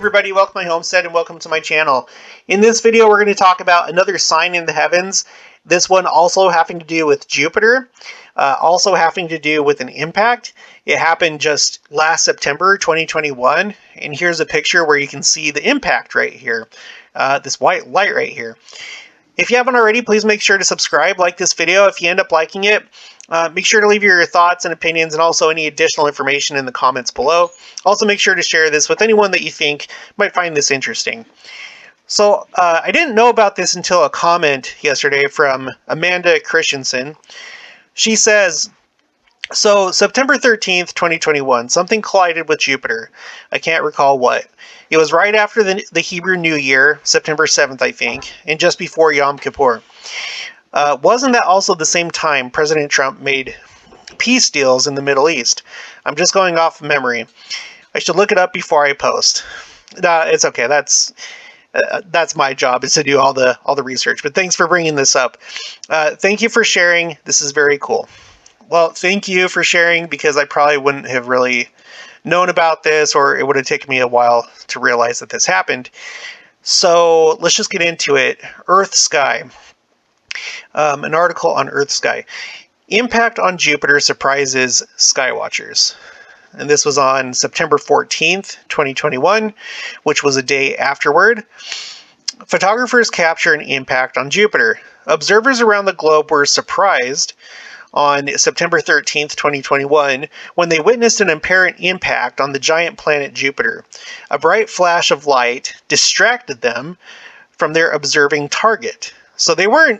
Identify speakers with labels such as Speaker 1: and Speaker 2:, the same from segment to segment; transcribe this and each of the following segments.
Speaker 1: everybody, welcome to my homestead and welcome to my channel. In this video we're going to talk about another sign in the heavens, this one also having to do with Jupiter, also having to do with an impact. It happened just last September 2021, and here's a picture where you can see the impact right here, this white light right here. If you haven't already, please make sure to subscribe, like this video. If you end up liking it, make sure to leave your thoughts and opinions and also any additional information in the comments below. Also make sure to share this with anyone that you think might find this interesting. So I didn't know about this until a comment yesterday from my.christian. She says, so September 13th, 2021, something collided with Jupiter. I can't recall what. It was right after the Hebrew New Year, September 7th, I think, and just before Yom Kippur. Wasn't that also the same time President Trump made peace deals in the Middle East? I'm just going off memory. I should look it up before I post. It's okay. That's my job, is to do all the research. But thanks for bringing this up. Thank you for sharing. This is very cool. Well, thank you for sharing, because I probably wouldn't have really known about this, or it would have taken me a while to realize that this happened. So let's just get into it. Earth sky. An article on Earth sky. Impact on Jupiter surprises skywatchers. And this was on September 14th, 2021, which was a day afterward. Photographers capture an impact on Jupiter. Observers around the globe were surprised on September 13th, 2021, when they witnessed an apparent impact on the giant planet Jupiter. A bright flash of light distracted them from their observing target. So they were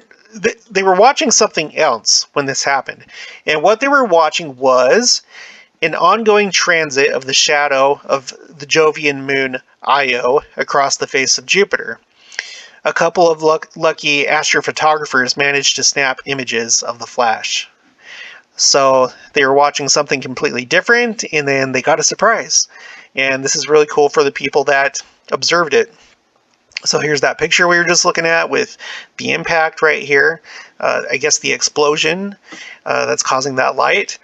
Speaker 1: watching something else when this happened. And what they were watching was an ongoing transit of the shadow of the Jovian moon Io across the face of Jupiter. A couple of lucky astrophotographers managed to snap images of the flash. So they were watching something completely different, and then they got a surprise. And this is really cool for the people that observed it. So here's that picture we were just looking at with the impact right here. I guess the explosion that's causing that light.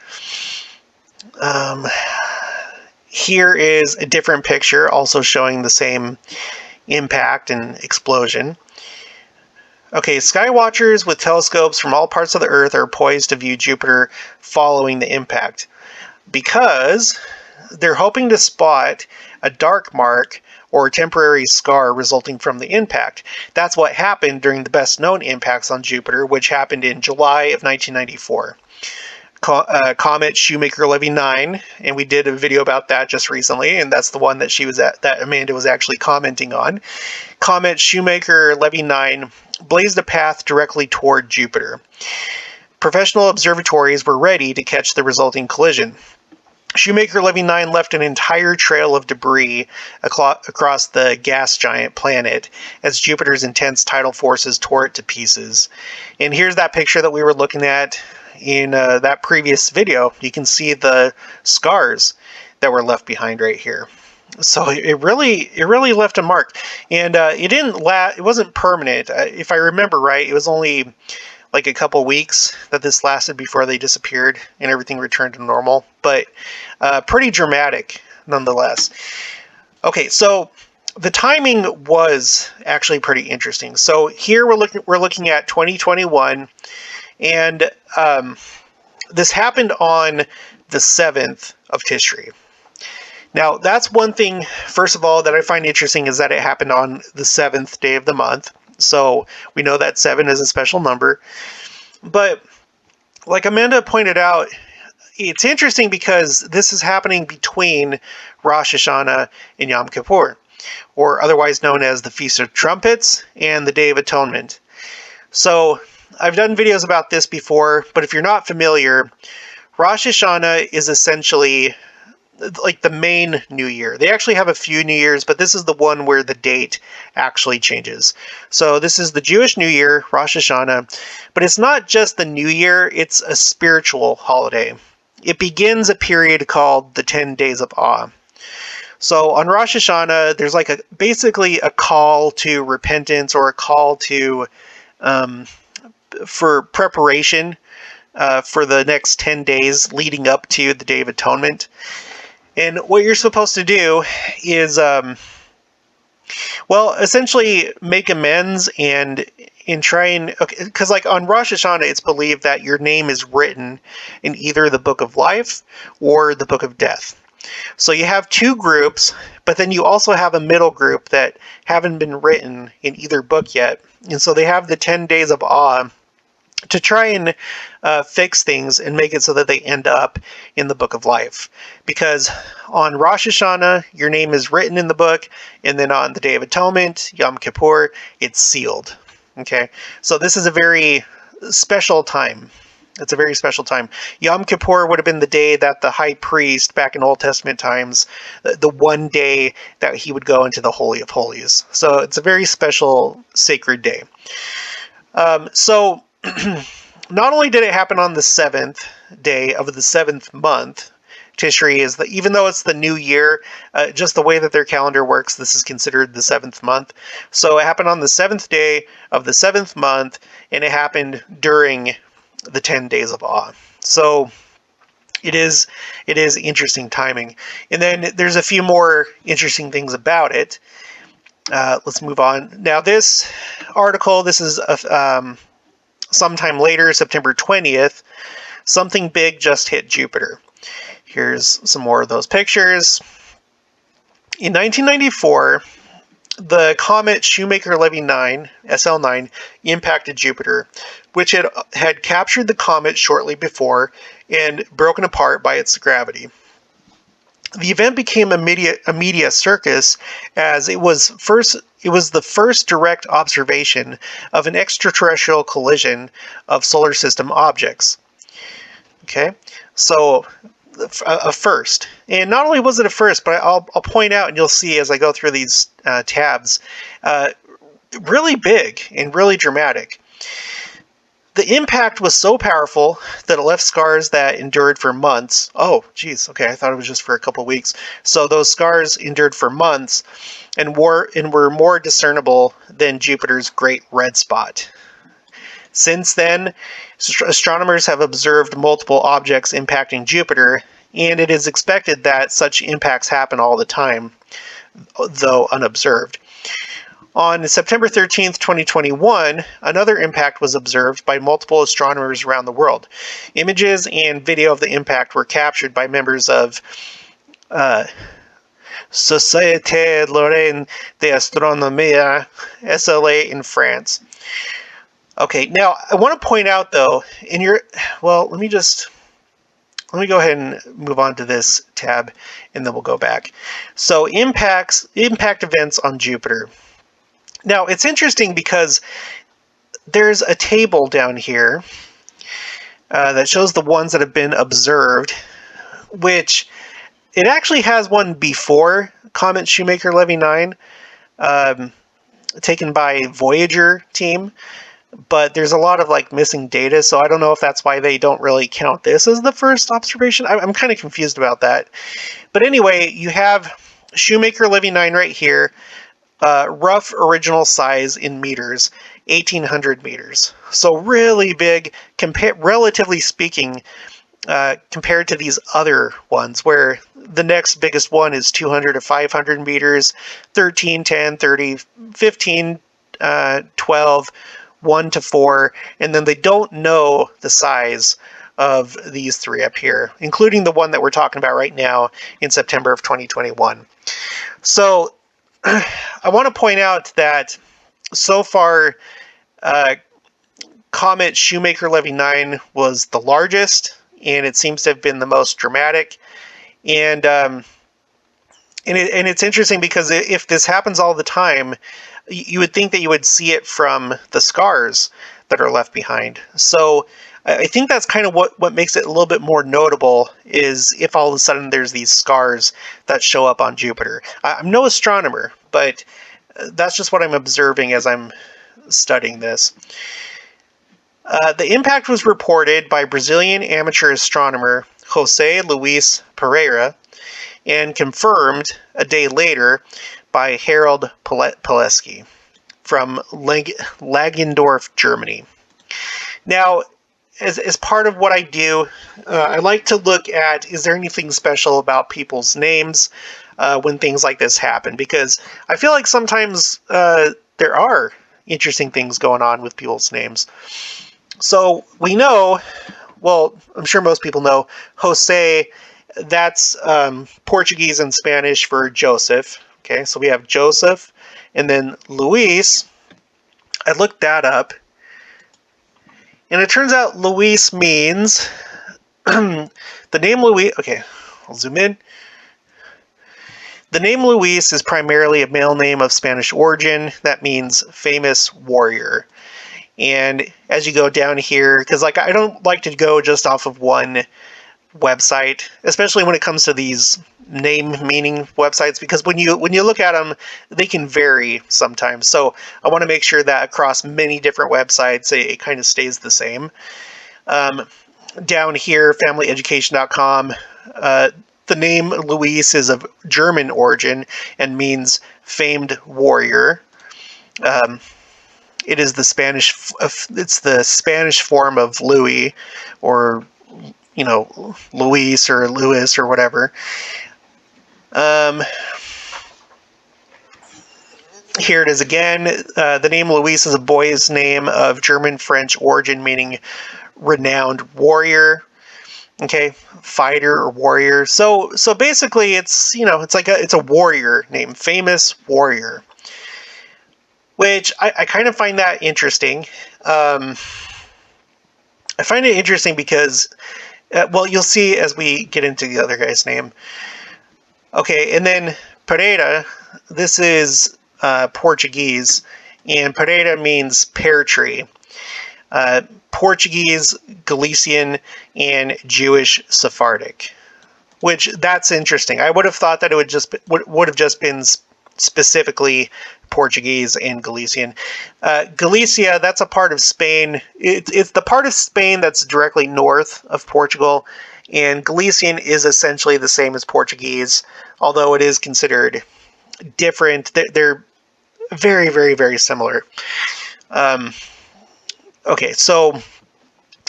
Speaker 1: Here is a different picture also showing the same impact and explosion. Okay, skywatchers with telescopes from all parts of the Earth are poised to view Jupiter following the impact, because they're hoping to spot a dark mark or temporary scar resulting from the impact. That's what happened during the best known impacts on Jupiter, which happened in July of 1994. Comet Shoemaker-Levy 9, and we did a video about that just recently, and that's the one that that Amanda was actually commenting on. Comet Shoemaker-Levy 9 blazed a path directly toward Jupiter. Professional observatories were ready to catch the resulting collision. Shoemaker-Levy 9 left an entire trail of debris across the gas giant planet as Jupiter's intense tidal forces tore it to pieces. And here's that picture that we were looking at in that previous video. You can see the scars that were left behind right here. So it really left a mark, and it wasn't permanent. If I remember right, it was only like a couple weeks that this lasted before they disappeared and everything returned to normal, but pretty dramatic nonetheless. Okay, so the timing was actually pretty interesting. So here we're looking at 2021, and this happened on the 7th of Tishri. Now, that's one thing, first of all, that I find interesting, is that it happened on the 7th day of the month. So we know that 7 is a special number. But like Amanda pointed out, it's interesting because this is happening between Rosh Hashanah and Yom Kippur, or otherwise known as the Feast of Trumpets and the Day of Atonement. So I've done videos about this before, but if you're not familiar, Rosh Hashanah is essentially like the main New Year. They actually have a few New Years, but this is the one where the date actually changes. So this is the Jewish New Year, Rosh Hashanah, but it's not just the New Year, it's a spiritual holiday. It begins a period called the 10 Days of Awe. So on Rosh Hashanah, there's like basically a call to repentance, or a call to for preparation for the next 10 days leading up to the Day of Atonement. And what you're supposed to do is Well, essentially make amends and in trying, because like on Rosh Hashanah, it's believed that your name is written in either the Book of Life or the Book of Death. So you have two groups, but then you also have a middle group that haven't been written in either book yet. And so they have the 10 days of awe to try and fix things and make it so that they end up in the Book of Life. Because on Rosh Hashanah, your name is written in the book, and then on the Day of Atonement, Yom Kippur, it's sealed. Okay, so this is a very special time. It's a very special time. Yom Kippur would have been the day that the high priest, back in Old Testament times, the one day that he would go into the Holy of Holies. So it's a very special, sacred day. So not only did it happen on the 7th day of the 7th month, Tishri is even though it's the new year, just the way that their calendar works, this is considered the 7th month. So it happened on the 7th day of the 7th month, and it happened during the 10 days of awe. So it is interesting timing. And then there's a few more interesting things about it. Let's move on. Now this article, this is sometime later, September 20th, something big just hit Jupiter. Here's some more of those pictures. In 1994, the comet Shoemaker-Levy 9, SL9, impacted Jupiter, which had captured the comet shortly before and broken apart by its gravity. The event became a media circus, as it was the first direct observation of an extraterrestrial collision of solar system objects. Okay, so a first. And not only was it a first, but I'll point out, and you'll see as I go through these tabs, really big and really dramatic. The impact was so powerful that it left scars that endured for months. Oh, geez, okay, I thought it was just for a couple weeks. So those scars endured for months and were more discernible than Jupiter's great red spot. Since then, astronomers have observed multiple objects impacting Jupiter, and it is expected that such impacts happen all the time, though unobserved. On September 13th, 2021, another impact was observed by multiple astronomers around the world. Images and video of the impact were captured by members of Société Lorraine d'Astronomie, SLA, in France. Okay, now I want to point out though, let me go ahead and move on to this tab, and then we'll go back. So impact events on Jupiter. Now it's interesting because there's a table down here that shows the ones that have been observed, which it actually has one before Comet Shoemaker-Levy 9, taken by Voyager team. But there's a lot of missing data, so I don't know if that's why they don't really count this as the first observation. I'm kind of confused about that. But anyway, you have Shoemaker-Levy 9 right here, rough original size in meters, 1,800 meters. So really big, relatively speaking, compared to these other ones, where the next biggest one is 200 to 500 meters, 13, 10, 30, 15, 12, 1 to 4, and then they don't know the size of these three up here, including the one that we're talking about right now in September of 2021. So I want to point out that so far, Comet Shoemaker-Levy 9 was the largest, and it seems to have been the most dramatic. And it's interesting because if this happens all the time, you would think that you would see it from the scars that are left behind. So I think that's kind of what makes it a little bit more notable, is if all of a sudden there's these scars that show up on Jupiter. I'm no astronomer, but that's just what I'm observing as I'm studying this. The impact was reported by Brazilian amateur astronomer José Luis Pereira and confirmed a day later by Harald Pileski from Langendorf, Germany. Now, as part of what I do, I like to look at, is there anything special about people's names? when things like this happen, because I feel like sometimes there are interesting things going on with people's names. So we know, well, I'm sure most people know, Jose, that's Portuguese and Spanish for Joseph. Okay, so we have Joseph, and then Luis. I looked that up, and it turns out Luis means the name Luis. Okay, I'll zoom in. The name Luis is primarily a male name of Spanish origin that means famous warrior. And as you go down here, because like I don't like to go just off of one website, especially when it comes to these name meaning websites, because when you look at them, they can vary sometimes. So I want to make sure that across many different websites, it kind of stays the same. Down here, familyeducation.com, the name Luis is of German origin and means famed warrior. It is the Spanish. It's the Spanish form of Louis, or Luis or Louis or whatever. Here it is again. The name Luis is a boy's name of German-French origin, meaning renowned warrior. Okay, fighter or warrior. So basically, it's it's a warrior name, famous warrior. Which I kind of find that interesting. I find it interesting because, well, you'll see as we get into the other guy's name. Okay, and then Pereira, this is Portuguese, and Pereira means pear tree. Portuguese, Galician, and Jewish Sephardic. Which, that's interesting. I would have thought that it would have just been specifically Portuguese and Galician. Galicia, that's a part of Spain. It's the part of Spain that's directly north of Portugal, and Galician is essentially the same as Portuguese, although it is considered different. They're very, very, very similar. Okay, so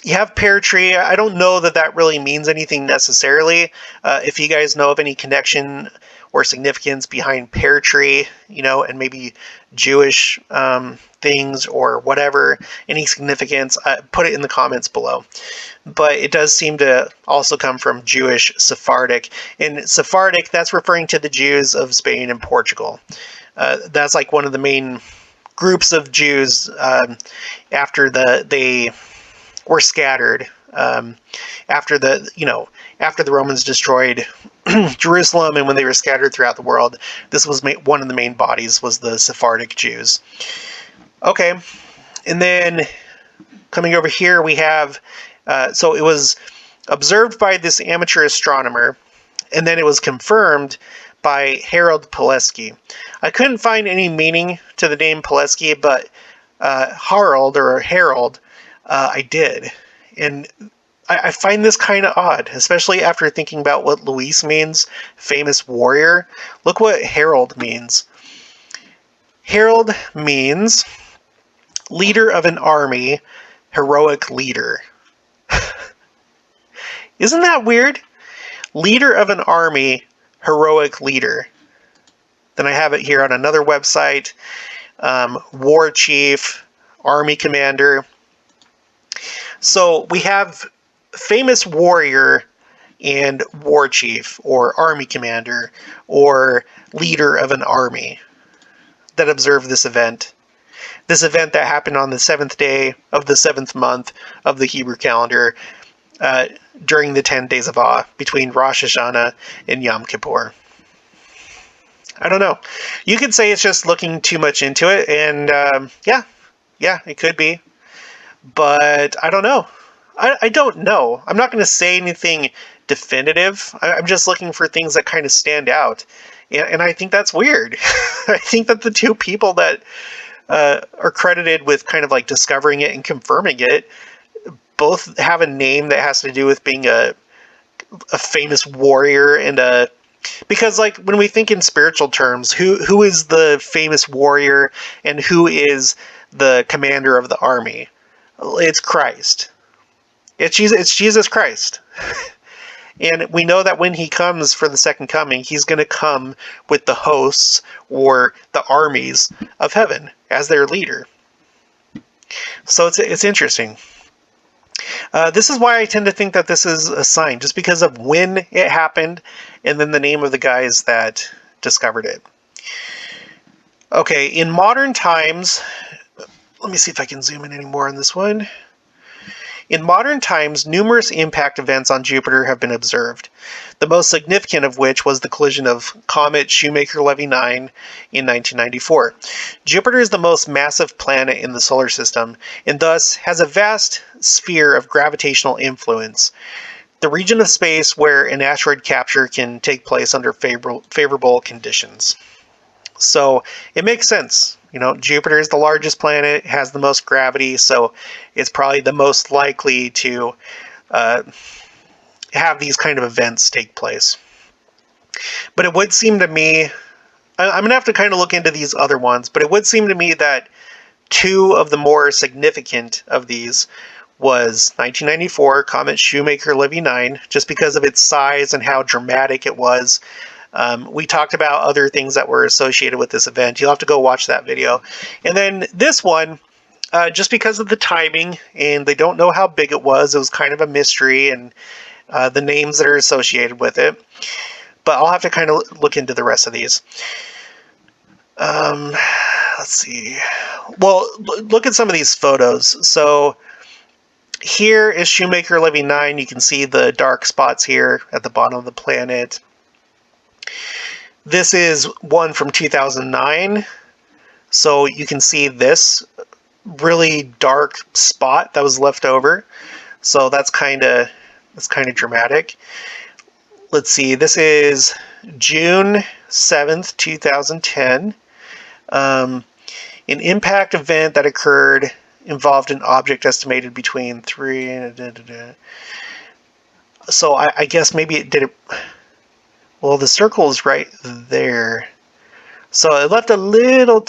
Speaker 1: you have pear tree. I don't know that really means anything necessarily. If you guys know of any connection or significance behind pear tree, and maybe Jewish things or whatever, any significance, put it in the comments below. But it does seem to also come from Jewish Sephardic. And Sephardic, that's referring to the Jews of Spain and Portugal. That's like one of the main groups of Jews after they were scattered, after the Romans destroyed Jerusalem, and when they were scattered throughout the world, this was one of the main bodies, was the Sephardic Jews. Okay, and then coming over here, we have, so it was observed by this amateur astronomer, and then it was confirmed by Harald Pulaski. I couldn't find any meaning to the name Pulaski, but Harald, I did. And I find this kind of odd, especially after thinking about what Luis means, famous warrior. Look what Harald means. Harald means leader of an army, heroic leader. Isn't that weird? Leader of an army, heroic leader. Then I have it here on another website. War chief, army commander. So we have famous warrior and war chief, or army commander, or leader of an army that observed this event. This event that happened on the 7th day of the 7th month of the Hebrew calendar, during the 10 days of awe between Rosh Hashanah and Yom Kippur. I don't know. You could say it's just looking too much into it, and yeah, it could be. But I don't know. I don't know. I'm not going to say anything definitive. I'm just looking for things that kind of stand out. And I think that's weird. I think that the two people that are credited with kind of like discovering it and confirming it both have a name that has to do with being a famous warrior and because like when we think in spiritual terms, who is the famous warrior and who is the commander of the army? It's Christ. It's Jesus Christ. And we know that when he comes for the second coming, he's going to come with the hosts or the armies of heaven as their leader. So it's interesting. This is why I tend to think that this is a sign, just because of when it happened and then the name of the guys that discovered it. Okay, in modern times, let me see if I can zoom in any more on this one. In modern times, numerous impact events on Jupiter have been observed, the most significant of which was the collision of comet Shoemaker-Levy 9 in 1994. Jupiter is the most massive planet in the solar system, and thus has a vast sphere of gravitational influence, the region of space where an asteroid capture can take place under favorable conditions. So it makes sense. Jupiter is the largest planet, has the most gravity, so it's probably the most likely to have these kind of events take place. But it would seem to me, I'm going to have to kind of look into these other ones, but it would seem to me that two of the more significant of these was 1994 comet Shoemaker-Levy 9, just because of its size and how dramatic it was. We talked about other things that were associated with this event. You'll have to go watch that video. And then this one, just because of the timing, and they don't know how big it was kind of a mystery, and the names that are associated with it. But I'll have to kind of look into the rest of these. Let's see. Well, look at some of these photos. So here is Shoemaker-Levy 9. You can see the dark spots here at the bottom of the planet. This is one from 2009. So you can see this really dark spot that was left over. So that's kind of dramatic. Let's see. This is June 7th, 2010. An impact event that occurred involved an object estimated between 3 and... So I guess maybe it did it... Well, the circle is right there. So it left a little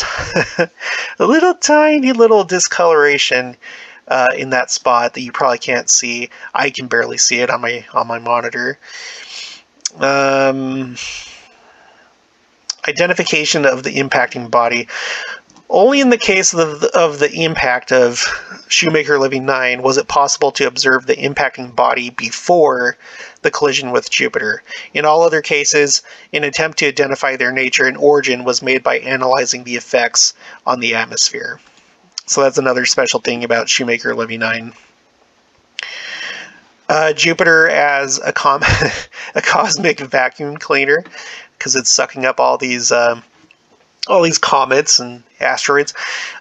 Speaker 1: tiny little discoloration in that spot that you probably can't see. I can barely see it on my monitor. Identification of the impacting body. Only in the case of the impact of Shoemaker-Levy 9 was it possible to observe the impacting body before the collision with Jupiter. In all other cases, an attempt to identify their nature and origin was made by analyzing the effects on the atmosphere. So that's another special thing about Shoemaker-Levy 9. Jupiter as a cosmic vacuum cleaner, because it's sucking up all these comets and asteroids.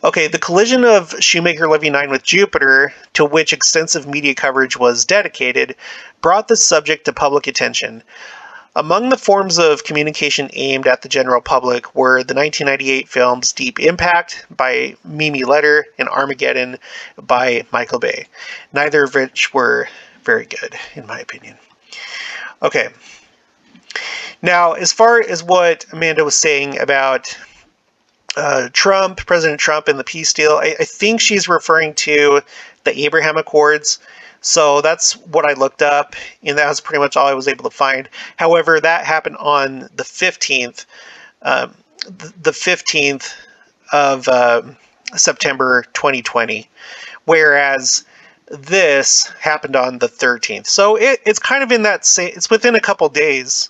Speaker 1: Okay, the collision of Shoemaker-Levy 9 with Jupiter, to which extensive media coverage was dedicated, brought the subject to public attention. Among the forms of communication aimed at the general public were the 1998 films Deep Impact by Mimi Leder and Armageddon by Michael Bay, neither of which were very good, in my opinion. Okay. Now, as far as what Amanda was saying about President Trump and the peace deal, I think she's referring to the Abraham Accords. So that's what I looked up, and that was pretty much all I was able to find. However, that happened on the 15th, of September 2020, whereas this happened on the 13th. So it's kind of in that same, it's within a couple days.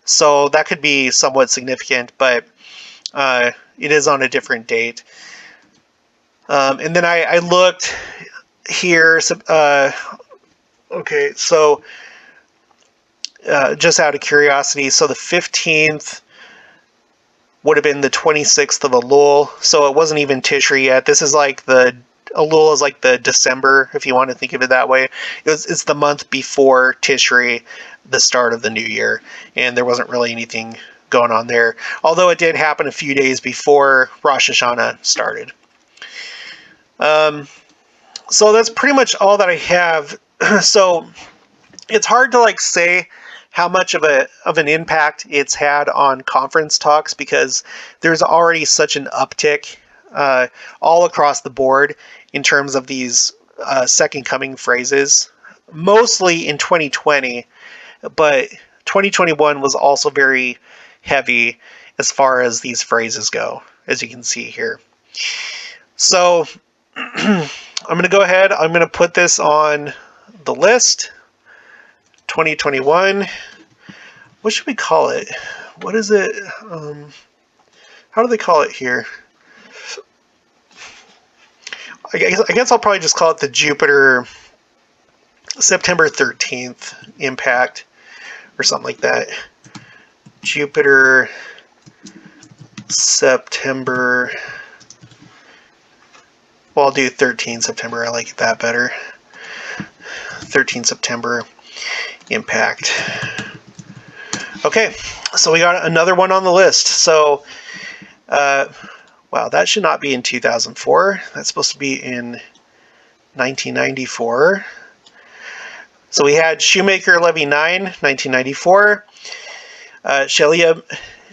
Speaker 1: So that could be somewhat significant, but it is on a different date. And then I looked here. Okay, so just out of curiosity, so the 15th would have been the 26th of Elul. So it wasn't even Tishri yet. This is like Elul is like the December, if you want to think of it that way. It's the month before Tishri, the start of the new year, and there wasn't really anything going on there. Although it did happen a few days before Rosh Hashanah started. So that's pretty much all that I have. So it's hard to say how much of an impact it's had on conference talks, because there's already such an uptick all across the board in terms of these second coming phrases. Mostly in 2020, but 2021 was also very heavy as far as these phrases go, as you can see here. So I'm going to go ahead. I'm going to put this on the list. 2021. What should we call it? What is it? How do they call it here? I guess I'll probably just call it the Jupiter September 13th impact or something like that. Jupiter September. Well, I'll do 13 September. I like that better. 13 September impact. Okay, so we got another one on the list. So, wow, that should not be in 2004. That's supposed to be in 1994. So we had Shoemaker Levy 9, 1994.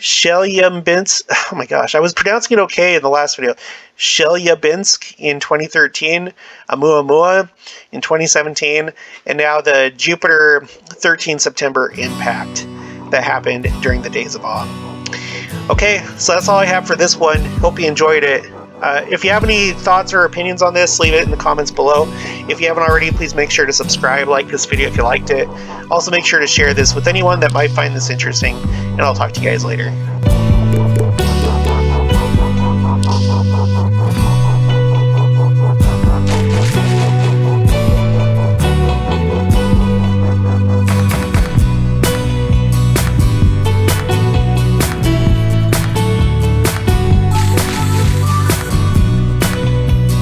Speaker 1: Chelyabinsk, oh my gosh, I was pronouncing it okay in the last video. Chelyabinsk in 2013, Oumuamua in 2017, and now the Jupiter 13 September impact that happened during the Days of Awe. Okay, so that's all I have for this one. Hope you enjoyed it. If you have any thoughts or opinions on this, leave it in the comments below. If you haven't already, please make sure to subscribe, like this video if you liked it. Also make sure to share this with anyone that might find this interesting, and I'll talk to you guys later.